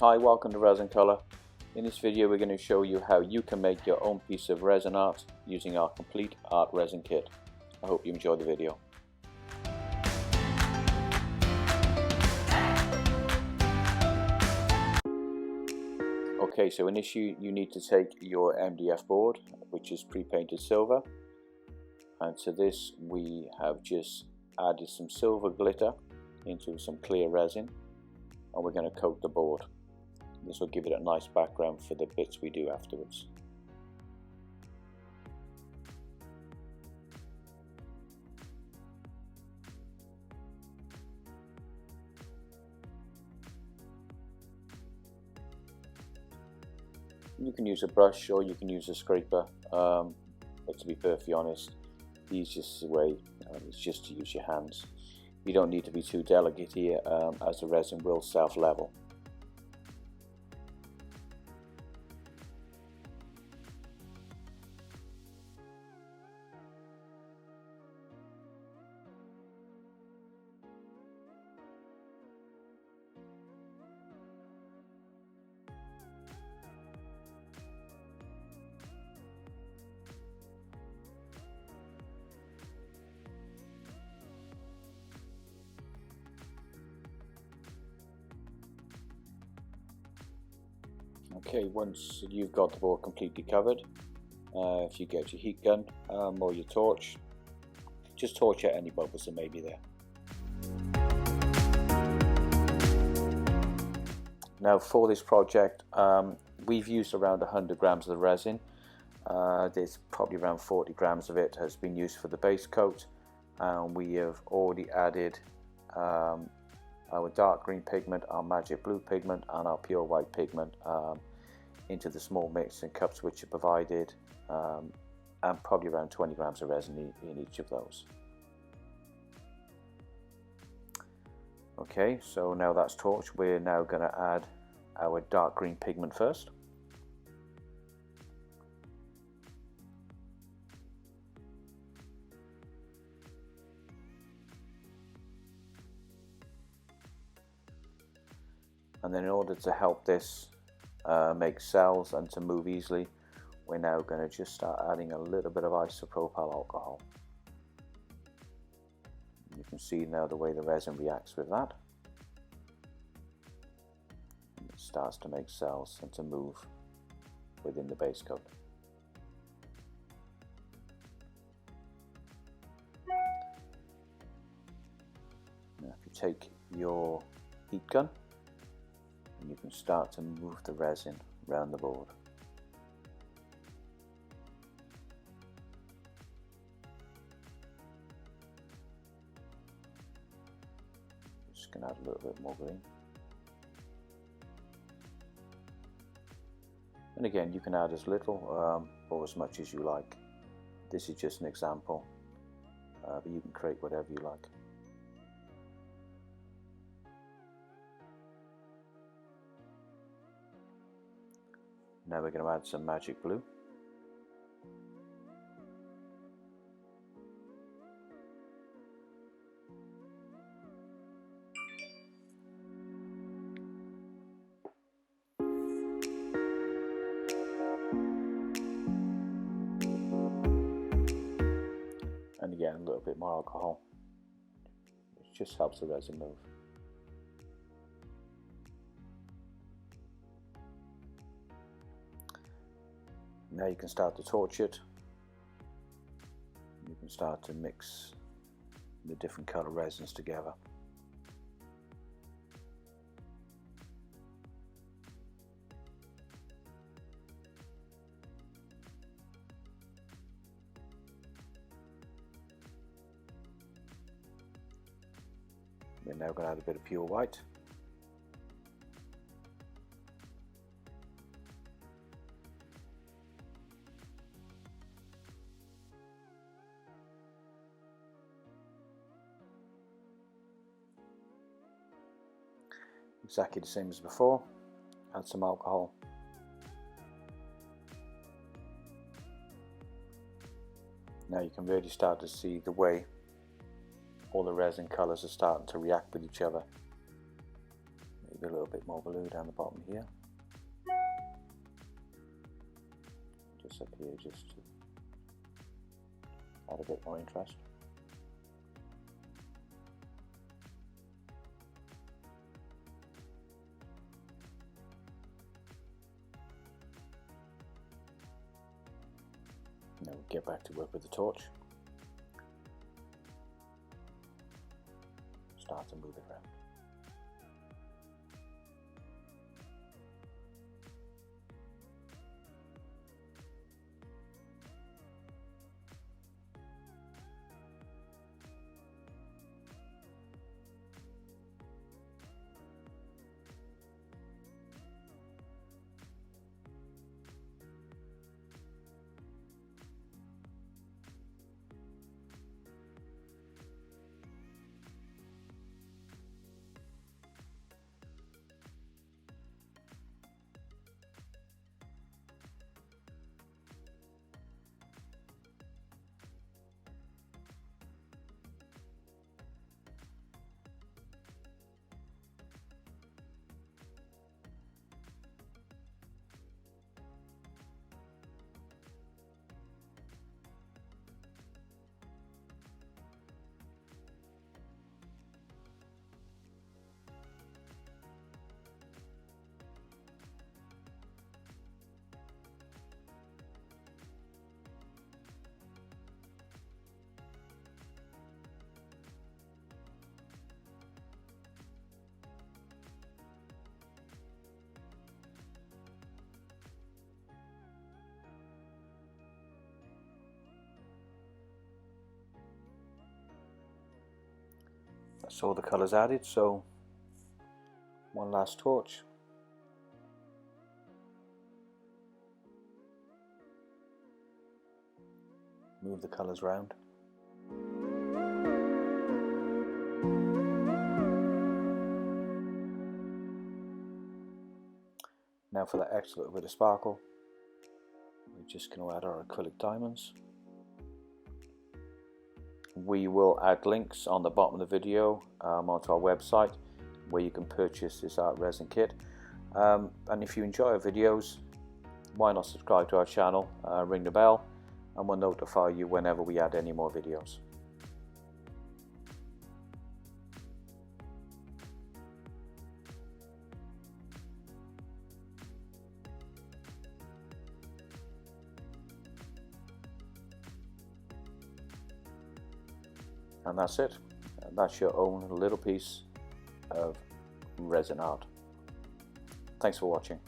Hi, welcome to Resin Color. In this video we're going to show you how you can make your own piece of resin art using our complete art resin kit. I hope you enjoy the video. Okay, so initially you need to take your MDF board, which is pre-painted silver, and to this we have just added some silver glitter into some clear resin, and we're going to coat the board. This will give it a nice background for the bits we do afterwards. You can use a brush or you can use a scraper, but to be perfectly honest, the easiest way is just to use your hands. You don't need to be too delicate here, as the resin will self-level. Okay, once you've got the board completely covered, if you get your heat gun or your torch, just torch out any bubbles that may be there. Now for this project, we've used around 100 grams of the resin. There's probably around 40 grams of it has been used for the base coat, and we have already added our dark green pigment, our magic blue pigment and our pure white pigment into the small mixing cups which are provided, and probably around 20 grams of resin in each of those. Okay, so now that's torched, we're now going to add our dark green pigment first. And then in order to help this make cells and to move easily, we're now going to just start adding a little bit of isopropyl alcohol. You can see now the way the resin reacts with that. It starts to make cells and to move within the base coat. Now if you take your heat gun, you can start to move the resin around the board. Just going to add a little bit more green. And again, you can add as little or as much as you like. This is just an example, but you can create whatever you like. Now we're going to add some magic blue. And again, a little bit more alcohol. It just helps the resin move. Now you can start to torch it. You can start to mix the different color resins together. We're now going to add a bit of pure white. Exactly the same as before. Add some alcohol. Now you can really start to see the way all the resin colours are starting to react with each other. Maybe a little bit more blue down the bottom here. Just up here, just to add a bit more interest. Now we get back to work with the torch. Start to move it around. That's all the colours added, so one last torch. Move the colours round. Now for that extra little bit of sparkle, we're just going to add our acrylic diamonds. We will add links on the bottom of the video onto our website where you can purchase this art resin kit. And if you enjoy our videos, why not subscribe to our channel, ring the bell, and we'll notify you whenever we add any more videos. And that's it. That's your own little piece of resin art. Thanks for watching.